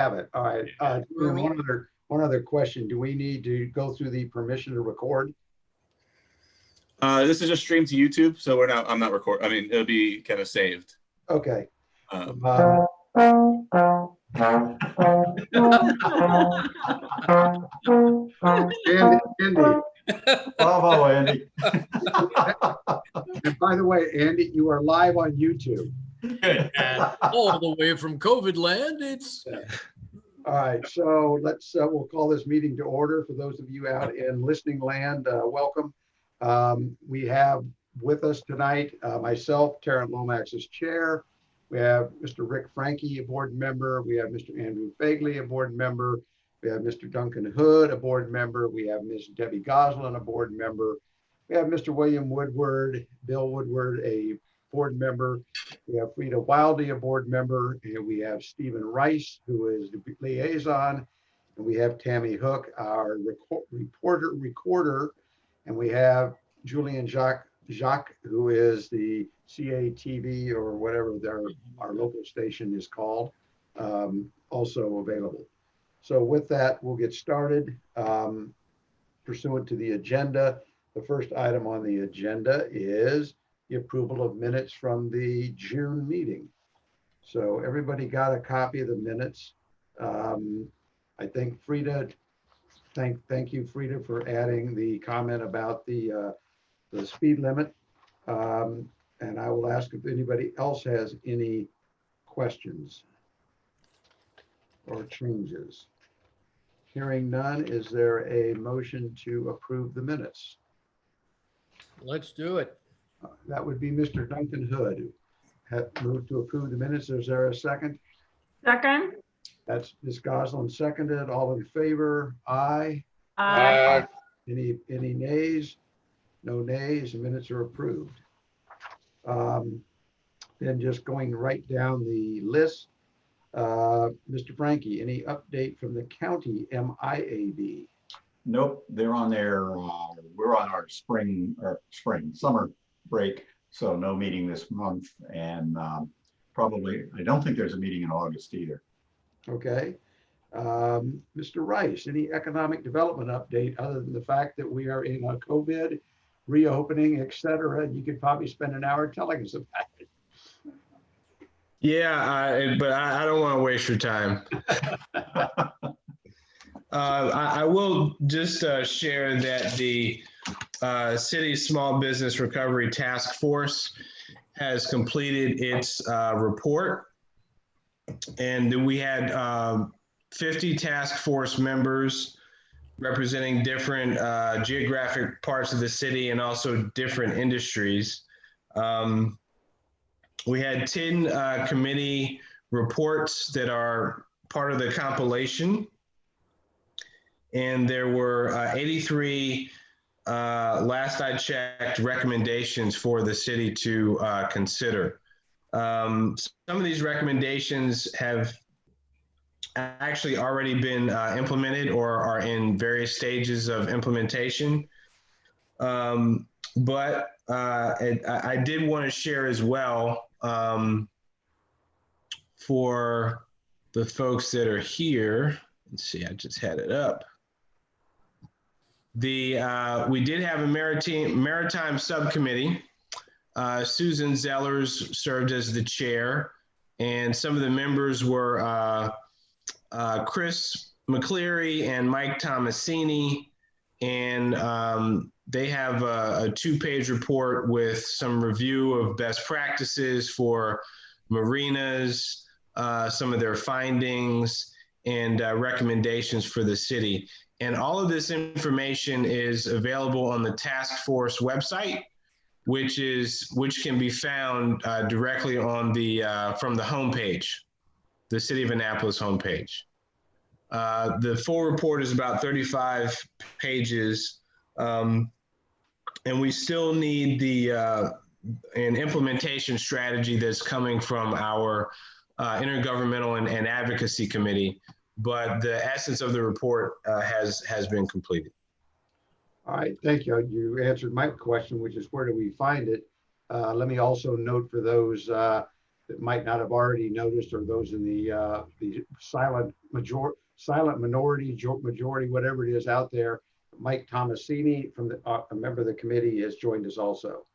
Have it. All right. And one other question. Do we need to go through the permission to record? This is just streamed to YouTube, so I'm not recording. I mean, it'll be kind of saved. Okay. Andy. Bravo, Andy. And by the way, Andy, you are live on YouTube. Good. All the way from COVID land. It's all right. So we'll call this meeting to order. For those of you out in listening land, welcome. We have with us tonight myself, Terrence Lomax as chair. We have Mr. Rick Frankie, a board member. We have Mr. Andrew Fagley, a board member. We have Mr. Duncan Hood, a board member. We have Ms. Debbie Goslin, a board member. We have Mr. William Woodward, Bill Woodward, a board member. We have Frida Wildy, a board member. And we have Stephen Rice, who is the liaison. And we have Tammy Hook, our recorder. And we have Julian Jacques, who is the CATV or whatever our local station is called, also available. So with that, we'll get started. Pursuant to the agenda, the first item on the agenda is the approval of minutes from the June meeting. So everybody got a copy of the minutes. I think Frida, thank you, Frida, for adding the comment about the speed limit. And I will ask if anybody else has any questions or changes. Hearing none, is there a motion to approve the minutes? let's do it. That would be Mr. Duncan Hood. Have moved to approve the minutes. Is there a second? Second. That's Ms. Goslin seconded. All in favor? Aye. Aye. Any nays? No nays. The minutes are approved. Then just going right down the list, Mr. Frankie, any update from the county MIAB? Nope, they're on their, we're on our summer break, so no meeting this month, and probably, I don't think there's a meeting in August either. Okay. Mr. Rice, any economic development update other than the fact that we are in a COVID reopening, et cetera? You could probably spend an hour telling us about it. Yeah, but I don't want to waste your time. I will just share that the City Small Business Recovery Task Force has completed its report. And we had 50 task force members representing different geographic parts of the city and also different industries. We had 10 committee reports that are part of the compilation. And there were 83, last I checked, recommendations for the city to consider. Some of these recommendations have actually already been implemented or are in various stages of implementation. But I did want to share as well for the folks that are here. Let's see, I just had it up. We did have a maritime subcommittee. Susan Zellers served as the chair, and some of the members were Chris McCleary and Mike Tomasini, and they have a 2-page report with some review of best practices for marinas, some of their findings, and recommendations for the city. And all of this information is available on the task force website, which can be found directly on from the homepage, the City of Annapolis homepage. The full report is about 35 pages, and we still need an implementation strategy that's coming from our intergovernmental and advocacy committee. But the essence of the report has been completed. All right, thank you. You answered my question, which is where do we find it? Let me also note for those that that might not have already noticed, or those in the silent minority, majority, whatever it is out there, Mike Tomasini from a member of the committee has joined us also.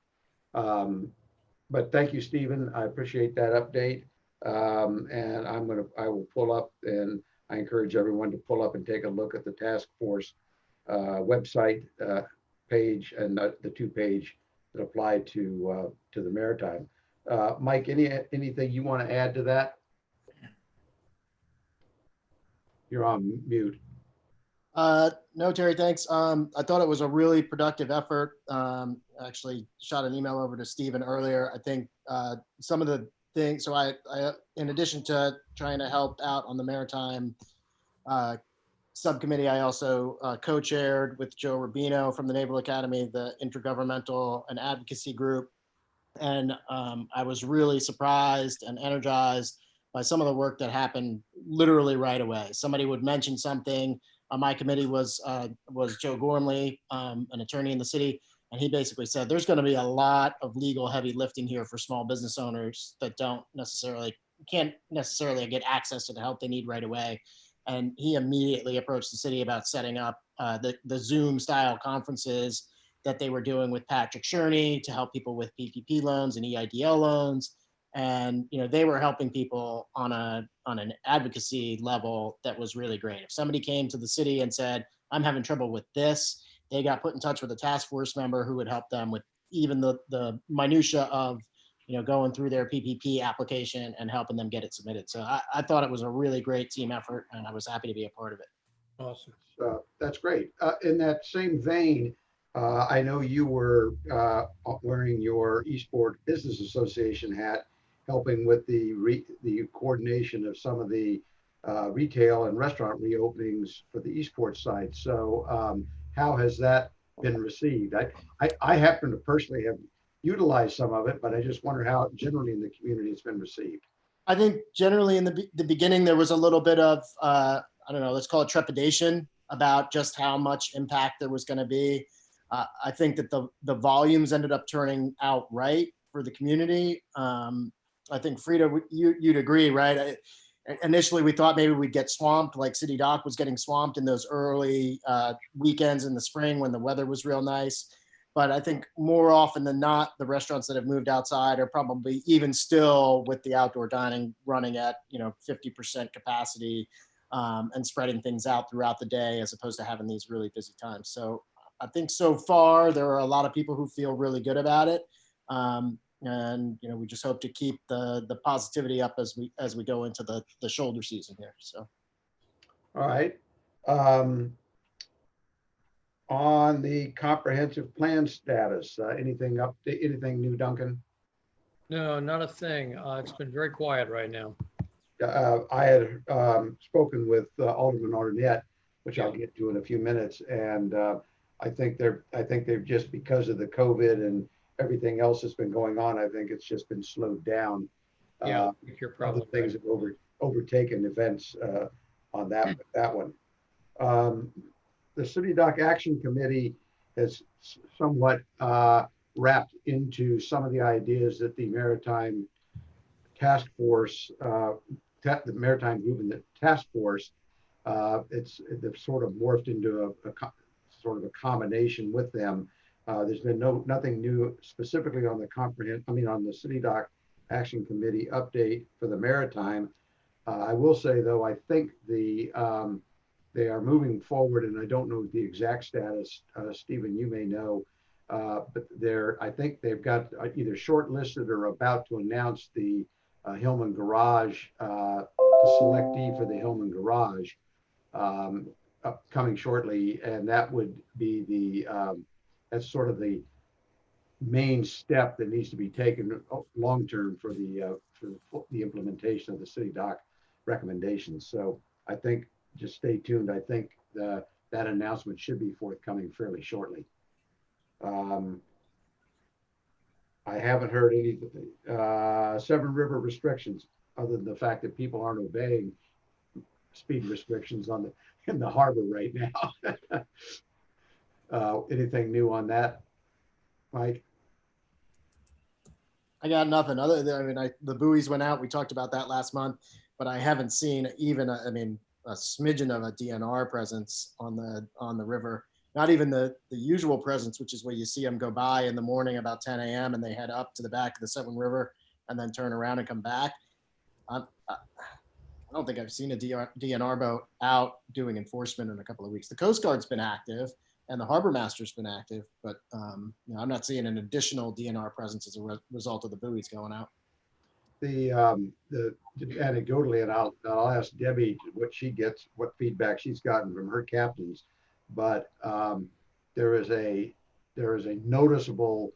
But thank you, Stephen. I appreciate that update. And I will pull up, and I encourage everyone to pull up and take a look at the task force website page and the 2-page that apply to the Maritime. Mike, anything you want to add to that? You're on mute. No, Terry, thanks. I thought it was a really productive effort. Actually shot an email over to Stephen earlier. I think some of the things, so I in addition to trying to help out on the Maritime subcommittee, I also co-chaired with Joe Rubino from the Naval Academy, the Intergovernmental and Advocacy Group. And I was really surprised and energized by some of the work that happened literally right away. Somebody would mention something. On my committee was Joe Gormley, an attorney in the city, and he basically said there's going to be a lot of legal heavy lifting here for small business owners that can't necessarily get access to the help they need right away. And he immediately approached the city about setting up the Zoom style conferences that they were doing with Patrick Sherney to help people with PPP loans and EIDL loans. And they were helping people on an advocacy level that was really great. If somebody came to the city and said, I'm having trouble with this, they got put in touch with a task force member who would help them with even the minutia of going through their PPP application and helping them get it submitted. So I thought it was a really great team effort, and I was happy to be a part of it. Awesome. That's great. In that same vein, I know you were wearing your Eastport Business Association hat, helping with the coordination of some of the retail and restaurant reopenings for the Eastport side. So how has that been received? I happen to personally have utilized some of it, but I just wonder how generally in the community it's been received. I think generally in the beginning, there was a little bit of, I don't know, let's call it trepidation about just how much impact there was going to be. I think that the volumes ended up turning out right for the community. I think Frida, you'd agree, right? Initially, we thought maybe we'd get swamped, like City Dock was getting swamped in those early weekends in the spring when the weather was real nice. But I think more often than not, the restaurants that have moved outside are probably even still with the outdoor dining running at 50% capacity and spreading things out throughout the day as opposed to having these really busy times. So I think so far there are a lot of people who feel really good about it. And we just hope to keep the positivity up as we go into the shoulder season here. So, All right. On the comprehensive plan status, anything new, Duncan? No, not a thing. It's been very quiet right now. I had spoken with Alderman Arnett, which I'll get to in a few minutes, and I think they've just, because of the COVID and everything else that's been going on, I think it's just been slowed down. Yeah, you're probably other things right. have overtaken events on that one. The City Dock Action Committee has somewhat wrapped into some of the ideas that the Maritime Task Force, the Maritime Group and the Task Force, they've sort of morphed into a sort of a combination with them. There's been nothing new specifically on on the City Dock Action Committee update for the Maritime. I will say though, I think they are moving forward, and I don't know the exact status. Stephen, you may know, but I think they've got either shortlisted or about to announce the Hillman Garage, the selectee for the Hillman Garage, coming shortly, and that would be that's sort of the main step that needs to be taken long term for the implementation of the City Dock recommendations. So I think just stay tuned. I think that announcement should be forthcoming fairly shortly. I haven't heard anything. Severn River restrictions, other than the fact that people aren't obeying speed restrictions in the harbor right now. Anything new on that, Mike? I got nothing other than, I mean, the buoys went out. We talked about that last month, but I haven't seen even, I mean, a smidgen of a DNR presence on the river. Not even the usual presence, which is where you see them go by in the morning about 10 a.m. and they head up to the back of the Severn River and then turn around and come back. I don't think I've seen a DNR boat out doing enforcement in a couple of weeks. The Coast Guard's been active and the Harbor Master's been active, but I'm not seeing an additional DNR presence as a result of the buoys going out. The anecdotally, and I'll ask Debbie what feedback she's gotten from her captains, but there is a noticeable,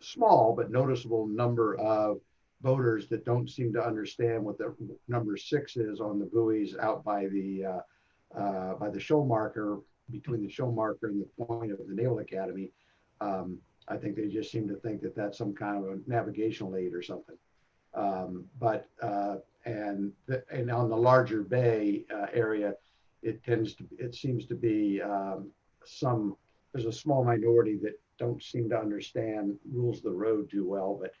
small but noticeable number of boaters that don't seem to understand what the number 6 is on the buoys out by the shoal marker, between the shoal marker and the point of the Naval Academy. I think they just seem to think that that's some kind of a navigational aid or something. And on the larger bay area, it seems to be there's a small minority that don't seem to understand rules of the road too well. But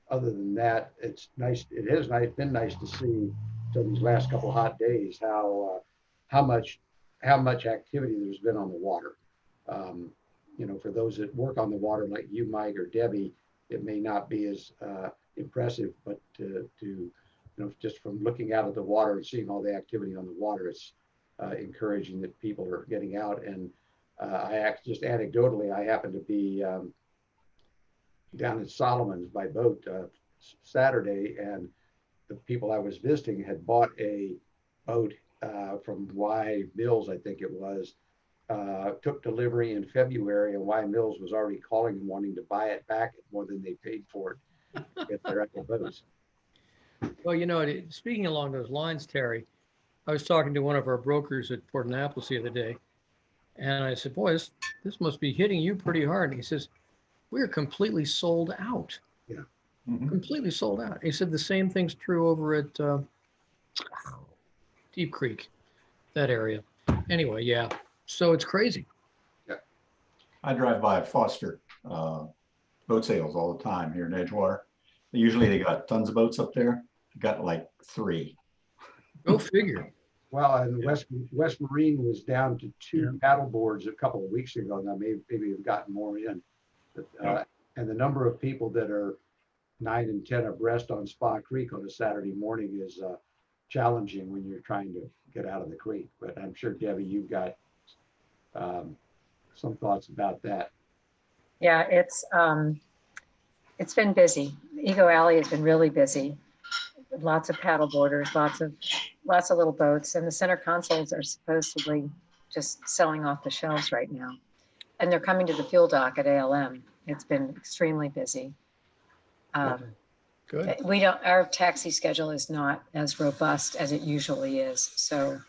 other than that, it's nice. It has been nice to see these last couple of hot days how much activity there's been on the water. For those that work on the water like you, Mike, or Debbie, it may not be as impressive, but just from looking out at the water and seeing all the activity on the water, it's encouraging that people are getting out. And just anecdotally, I happened to be down in Solomon's by boat Saturday, and the people I was visiting had bought a boat from Y Mills, I think it was. Took delivery in February, and Y Mills was already calling and wanting to buy it back at more than they paid for it. Get their actual boats. Well, speaking along those lines, Terry, I was talking to one of our brokers at Port Annapolis the other day, and I said, boy, this must be hitting you pretty hard. And he says, we're completely sold out. Yeah. Mhm. Completely sold out. He said the same thing's true over at Deep Creek, that area. Anyway, yeah. So it's crazy. I drive by Foster boat sales all the time here in Edgewater. Usually they got tons of boats up there. Got like 3. Go figure. Well, and West Marine was down to 2 paddle boards a couple of weeks ago. Now maybe we've gotten more in. But, and the number of people that are 9 and 10 abreast on Spa Creek on a Saturday morning is challenging when you're trying to get out of the creek. But I'm sure, Debbie, you've got some thoughts about that. Yeah, it's been busy. Ego Alley has been really busy. Lots of paddle boarders, lots of little boats, and the center consoles are supposedly just selling off the shelves right now. And they're coming to the fuel dock at ALM. It's been extremely busy. Good. Our taxi schedule is not as robust as it usually is. So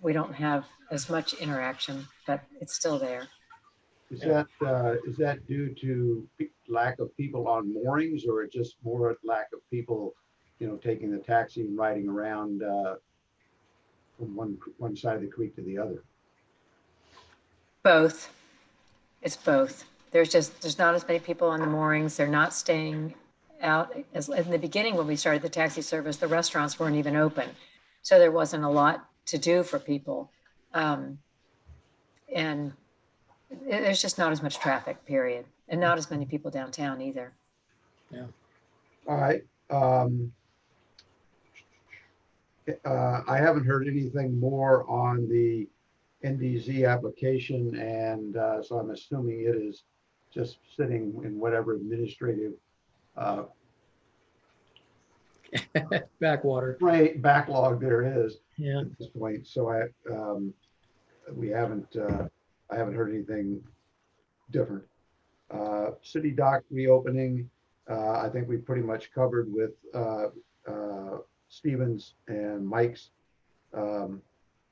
we don't have as much interaction, but it's still there. Is that due to lack of people on moorings, or just more lack of people, taking the taxi and riding around from one side of the creek to the other? Both. It's both. There's not as many people on the moorings. They're not staying out. As in the beginning, when we started the taxi service, the restaurants weren't even open, so there wasn't a lot to do for people, and there's just not as much traffic, period, and not as many people downtown either. Yeah. All right. I haven't heard anything more on the NDZ application, and so I'm assuming it is just sitting in whatever administrative Backwater. backlog there is Yeah. at this point. So I haven't heard anything different. City dock reopening, I think we pretty much covered with Stevens and Mike's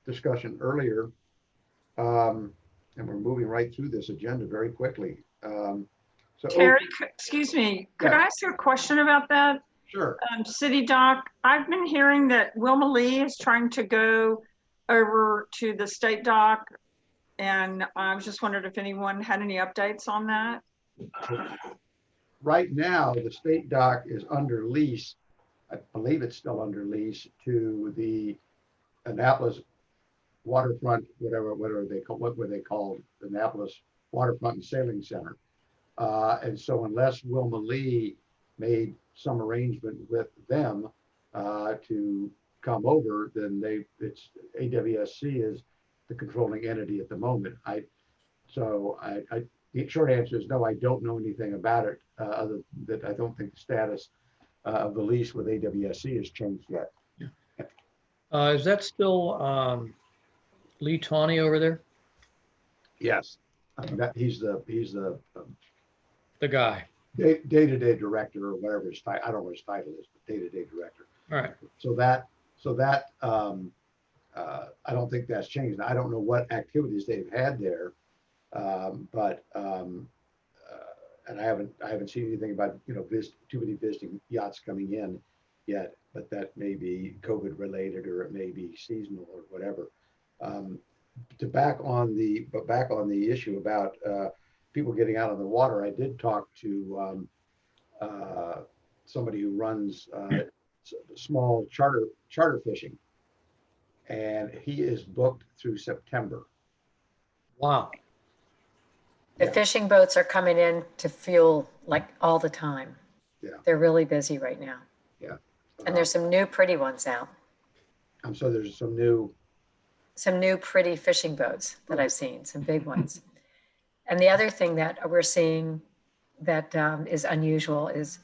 discussion earlier. And we're moving right through this agenda very quickly. Terry, excuse me, could Yeah. I ask you a question about that? Sure. City dock, I've been hearing that Wilma Lee is trying to go over to the state dock, and I was just wondering if anyone had any updates on that. right now, the state dock is under lease. I believe it's still under lease to the Annapolis Waterfront, whatever they call, what were they called? Annapolis Waterfront and Sailing Center. And so unless Wilma Lee made some arrangement with them to come over, then it's AWSC is the controlling entity at the moment. The short answer is no, I don't know anything about it, other than I don't think the status of the lease with AWSC has changed yet. Is that still Lee Tawney over there? Yes, I mean, he's the The guy. day-to-day director or whatever his title. I don't know what his title is, but day-to-day director. All right. So that I don't think that's changed. I don't know what activities they've had there, and I haven't seen anything about too many visiting yachts coming in yet. But that may be COVID related, or it may be seasonal, or whatever. Back on the issue about people getting out on the water, I did talk to somebody who runs small charter fishing, and he is booked through September. Wow. The Yeah. fishing boats are coming in to fuel like all the time. Yeah. They're really busy right now. Yeah. And there's some new pretty ones out. So there's some new Pretty fishing boats that I've seen, some big ones. And the other thing that we're seeing that is unusual is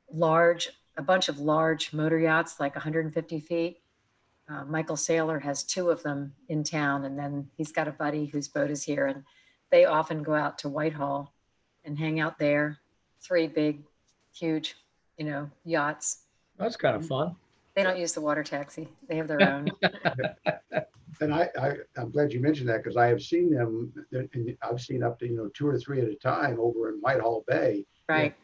a bunch of large motor yachts, like 150 feet. Michael Saylor has 2 of them in town, and then he's got a buddy whose boat is here, and they often go out to Whitehall and hang out there. 3 big, huge, yachts. That's kind of fun. They don't use the water taxi. They have their own. And I'm glad you mentioned that, because I have seen them. I've seen up to 2 or 3 at a time over in Whitehall Bay. Right.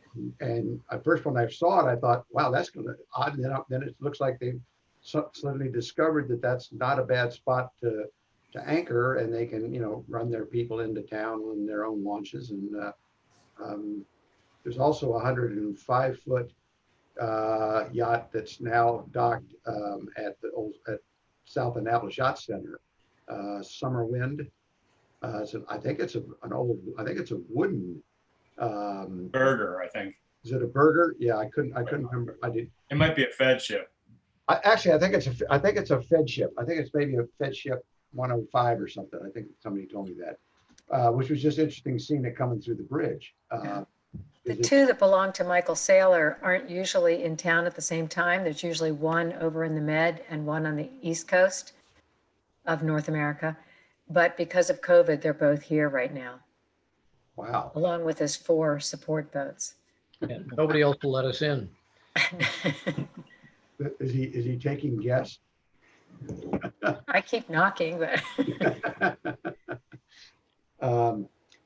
And at first when I saw it, I thought, wow, that's kind of odd. And then it looks like they've suddenly discovered that that's not a bad spot to anchor, and they can run their people into town on their own launches. And there's also a 105-foot yacht that's now docked at South Annapolis Yacht Center, Summer Wind. So I think it's a wooden Burger, I think. Is it a burger? Yeah, I couldn't remember. It might be a Fed ship. I think it's a Fed ship. I think it's maybe a Fed ship 105 or something. I think somebody told me that, which was just interesting seeing it coming through the bridge. The 2 that belong to Michael Saylor aren't usually in town at the same time. There's usually one over in the Med and one on the East Coast of North America. But because of COVID, they're both here right now. Wow. Along with his 4 support boats. Yeah, nobody else will let us in. Is he taking guests? I keep knocking, but.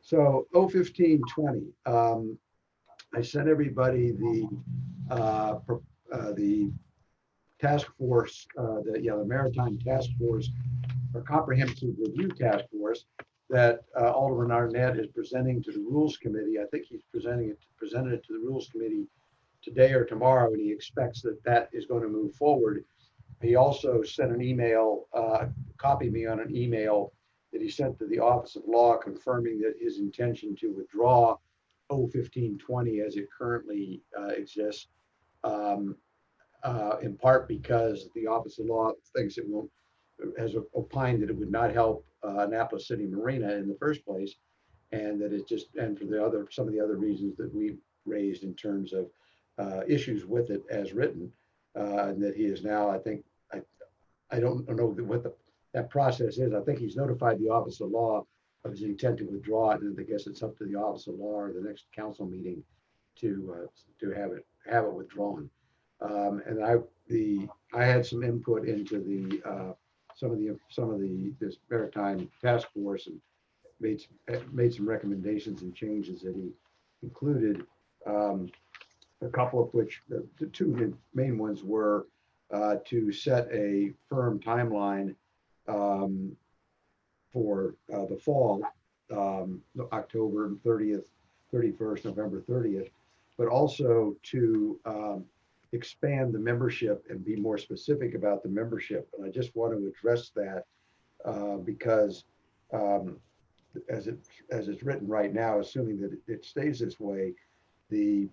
So 01520. I sent everybody the task force, the Maritime Task Force, or Comprehensive Review Task Force, that Alderman Arnett is presenting to the Rules Committee. I think he's presented it to the Rules Committee today or tomorrow, and he expects that is going to move forward. He also sent an email, copied me on an email that he sent to the Office of Law, confirming that his intention to withdraw 01520 as it currently exists, in part because the Office of Law thinks has opined that it would not help Annapolis City Marina in the first place, and that and for some of the other reasons that we raised in terms of issues with it as written, and that he is now, I don't know what that process is. I think he's notified the Office of Law of his intent to withdraw it, and I guess it's up to the Office of Law or the next council meeting to have it withdrawn. And I had some input into some of this Maritime Task Force, and made some recommendations and changes that he included. A couple of which, the 2 main ones were to set a firm timeline for the fall, October 30th, 31st, November 30th, but also to expand the membership and be more specific about the membership. And I just want to address that because as it's written right now, assuming that it stays this way, the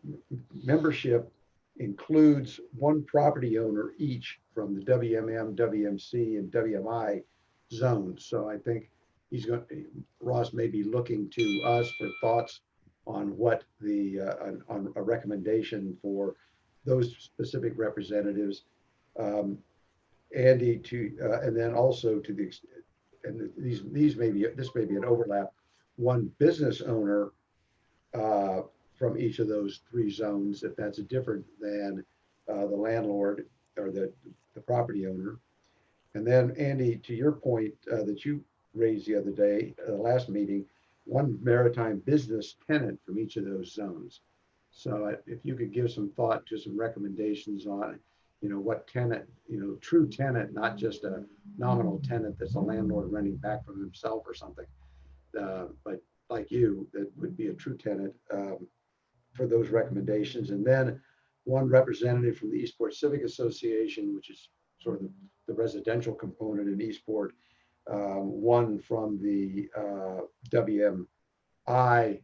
membership includes one property owner each from the WMM, WMC, and WMI zones. So I think Ross may be looking to us for thoughts on what on a recommendation for those specific representatives. Andy, and then also to the extent, and this may be an overlap, one business owner from each of those three zones, if that's different than the landlord or the property owner. And then Andy, to your point that you raised the other day, last meeting, one maritime business tenant from each of those zones. So if you could give some thought to some recommendations on, what tenant, true tenant, not just a nominal tenant that's a landlord renting back from himself or something, but like you, that would be a true tenant for those recommendations. And then one representative from the Eastport Civic Association, which is sort of the residential component in Eastport, one from the WMI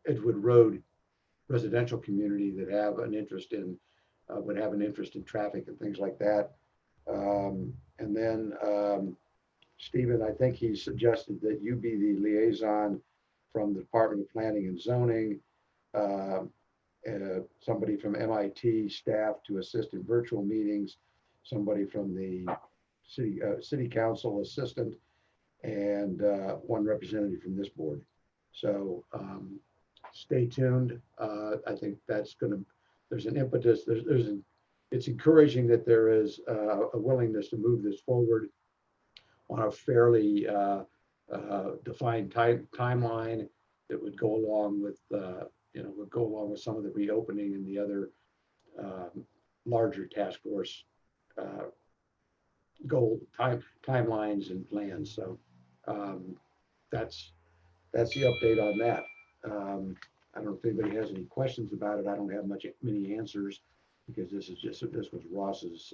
Edgewood Road residential community that have an interest in would have an interest in traffic and things like that. And then Stephen, I think he suggested that you be the liaison from the Department of Planning and Zoning, and somebody from MIT staff to assist in virtual meetings, somebody from the city council assistant, and one representative from this board. So stay tuned. I think that's there's an impetus. It's encouraging that there is a willingness to move this forward on a fairly defined timeline that would go along with some of the reopening and the other larger task force goal timelines and plans. So that's the update on that. I don't know if anybody has any questions about it. I don't have many answers because this was Ross's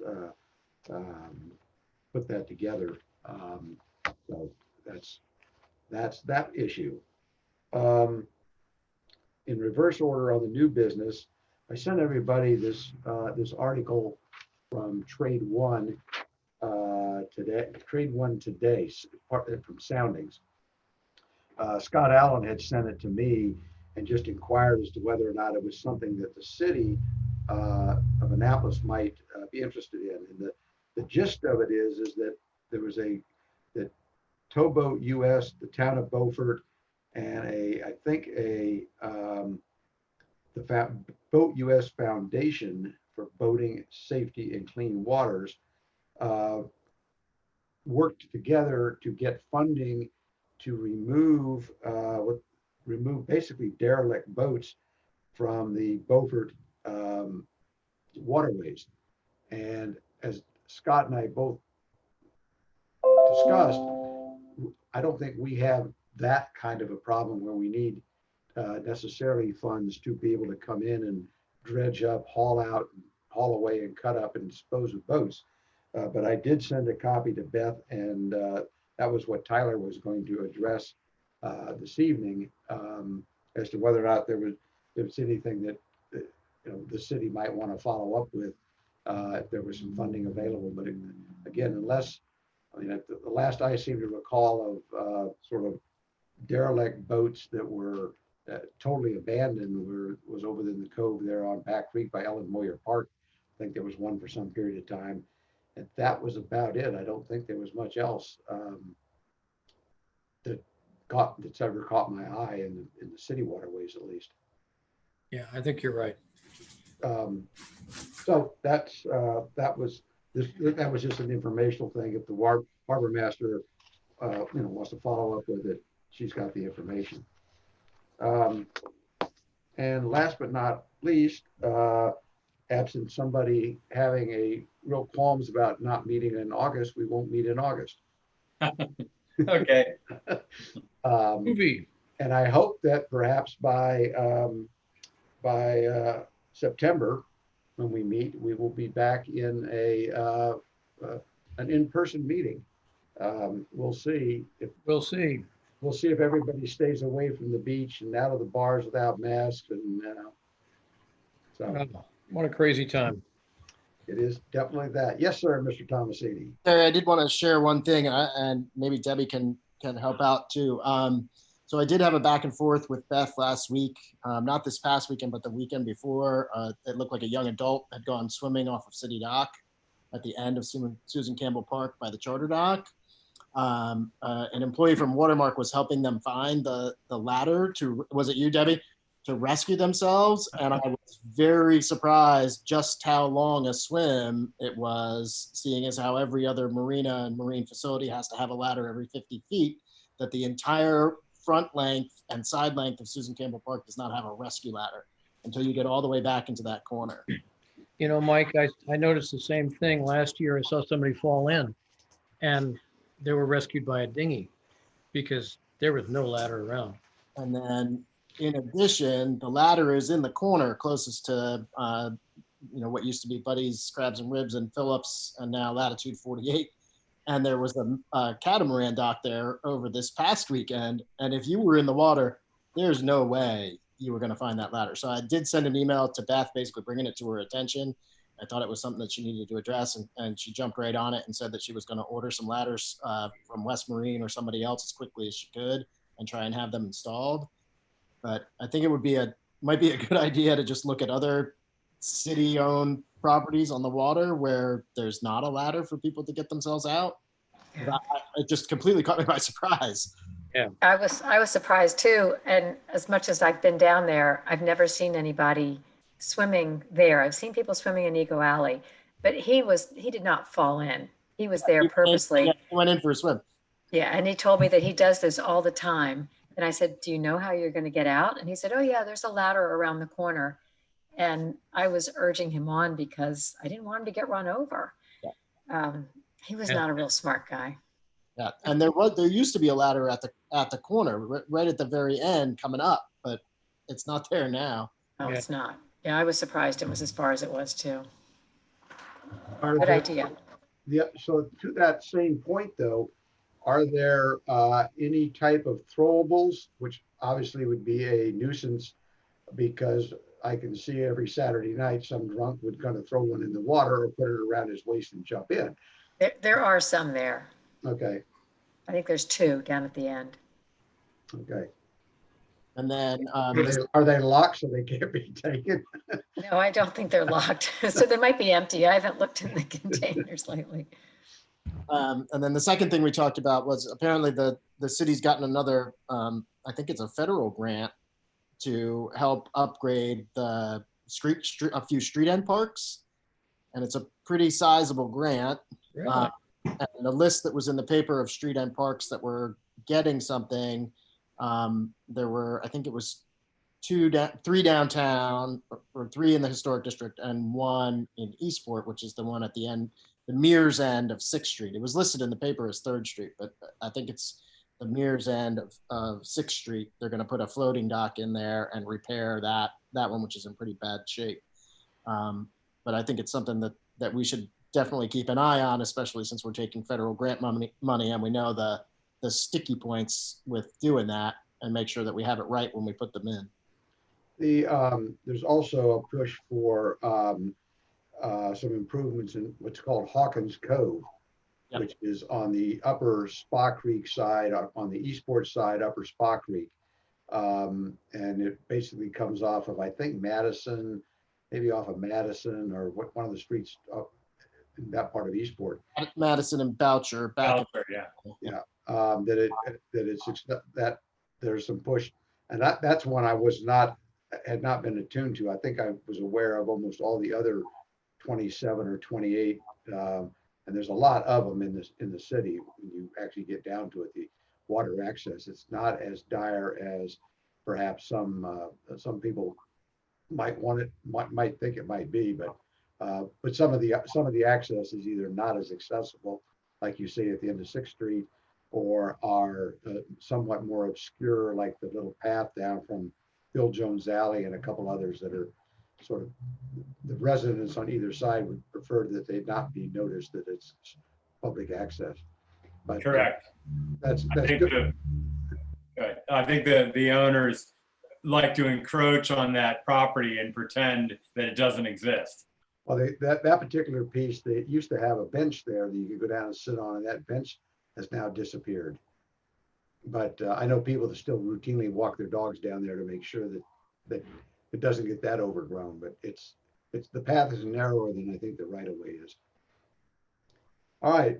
put that together. So that's that issue. In reverse order on the new business, I sent everybody this article from Trade One today. Trade One today from Soundings. Scott Allen had sent it to me and just inquired as to whether or not it was something that the city of Annapolis might be interested in. And the gist of it is that there was that Towboat US, the town of Beaufort, and the Boat US Foundation for Boating Safety and Clean Waters worked together to get funding to remove basically derelict boats from the Beaufort waterways. And as Scott and I both discussed, I don't think we have that kind of a problem where we need necessarily funds to be able to come in and dredge up, haul out, haul away, and cut up and dispose of boats. But I did send a copy to Beth, and that was what Tyler was going to address this evening, as to whether or not there was anything that the city might want to follow up with if there was some funding available. But again, unless, the last I seem to recall of sort of derelict boats that were totally abandoned was over in the cove there on Back Creek by Ellen Moyer Park. I think there was one for some period of time. And that was about it. I don't think there was much else that's ever caught my eye in the city waterways, at least. Yeah, I think you're right. So that was just an informational thing. If the harbor master wants to follow up with it, she's got the information. And last but not least, absent somebody having a real qualms about not meeting in August, we won't meet in August. Okay. Movie. And I hope that perhaps by by September, when we meet, we will be back in an in-person meeting. We'll see if We'll see. everybody stays away from the beach and out of the bars without masks, and so Oh, what a crazy time. it is definitely that. Yes, sir, Mr. Thomasini. Terry, I did want to share one thing, and maybe Debbie can help out too. So I did have a back and forth with Beth last week, not this past weekend, but the weekend before. It looked like a young adult had gone swimming off of City Dock at the end of Susan Campbell Park by the charter dock. An employee from Watermark was helping them find the ladder to, was it you, Debbie, to rescue themselves? And I was very surprised just how long a swim it was, seeing as how every other marina and marine facility has to have a ladder every 50 feet, that the entire front length and side length of Susan Campbell Park does not have a rescue ladder until you get all the way back into that corner. You know, Mike, I noticed the same thing last year. I saw somebody fall in and they were rescued by a dinghy because there was no ladder around. And then in addition, the ladder is in the corner closest to, what used to be Buddy's Crabs and Ribs and Phillips, and now Latitude 48. And there was a catamaran dock there over this past weekend. And if you were in the water, there's no way you were going to find that ladder. So I did send an email to Beth, basically bringing it to her attention. I thought it was something that she needed to address, and she jumped right on it and said that she was going to order some ladders from West Marine or somebody else as quickly as she could and try and have them installed. But I think it might be a good idea to just look at other city-owned properties on the water where there's not a ladder for people to get themselves out. It just completely caught me by surprise. Yeah. I was surprised too. And as much as I've been down there, I've never seen anybody swimming there. I've seen people swimming in Eagle Alley, but he did not fall in. He was there purposely. He went in for a swim. Yeah. And he told me that he does this all the time. And I said, do you know how you're going to get out? And he said, oh yeah, there's a ladder around the corner. And I was urging him on because I didn't want him to get run over. Yeah. He was not a real smart guy. Yeah, and there used to be a ladder at the corner, right at the very end, coming up, but it's not there now. No, it's not. Yeah, I was surprised it was as far as it was too. Are Good there- idea. Yeah, so to that same point though, are there any type of throwables, which obviously would be a nuisance, because I can see every Saturday night some drunk would kind of throw one in the water or put it around his waist and jump in. There are some there. Okay, I think there's 2 down at the end. okay. And then Are they locked so they can't be taken? No, I don't think they're locked. So they might be empty. I haven't looked in the containers lately. and then the second thing we talked about was apparently the city's gotten another, I think it's a federal grant to help upgrade the a few street end parks, and it's a pretty sizable grant. Really? And the list that was in the paper of street end parks that were getting something, there were, I think it was 3 downtown, or 3 in the historic district, and 1 in Eastport, which is the one at the end, the Mears end of 6th Street. It was listed in the paper as 3rd Street, but I think it's the Mears end of 6th Street. They're going to put a floating dock in there and repair that one, which is in pretty bad shape. But I think it's something that we should definitely keep an eye on, especially since we're taking federal grant money, and we know the sticky points with doing that, and make sure that we have it right when we put them in. There's also a push for some improvements in what's called Hawkins Cove, Yep. which is on the upper Spa Creek side, on the Eastport side, upper Spa Creek. And it basically comes off of, I think, Madison, maybe off of Madison, or one of the streets up in that part of Eastport. Madison and Boucher back. Yeah. That there's some push, and that's one I had not been attuned to. I think I was aware of almost all the other 27 or 28, and there's a lot of them in the city. When you actually get down to it, the water access, it's not as dire as perhaps some people might think it might be, but some of the access is either not as accessible, like you say at the end of 6th Street, or are somewhat more obscure, like the little path down from Bill Jones Alley and a couple others that are sort of, the residents on either side would prefer that they not be noticed that it's public access. But Correct. that's I think good. right. I think the owners like to encroach on that property and pretend that it doesn't exist. Well, that particular piece, they used to have a bench there that you could go down and sit on, and that bench has now disappeared. But I know people that still routinely walk their dogs down there to make sure that it doesn't get that overgrown, but it's the path is narrower than I think the right of way is. All right,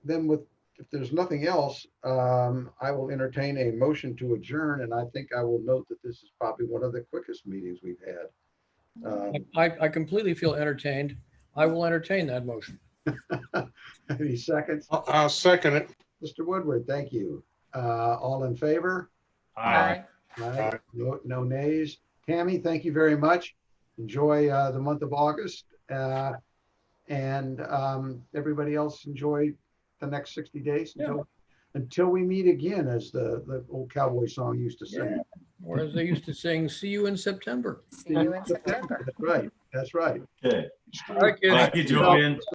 then if there's nothing else, I will entertain a motion to adjourn, and I think I will note that this is probably one of the quickest meetings we've had. I completely feel entertained. I will entertain that motion. Any seconds? I'll second it. Mr. Woodward, thank you. All in favor? Aye. Aye. No nays. Tammy, thank you very much. Enjoy the month of August. And everybody else enjoy the next 60 days until we meet again, as the old cowboy song used to sing. Yeah. Or as they used to sing, see you in September. See you in September. That's right. That's right. Okay. All right, kids. Thank you, Julian.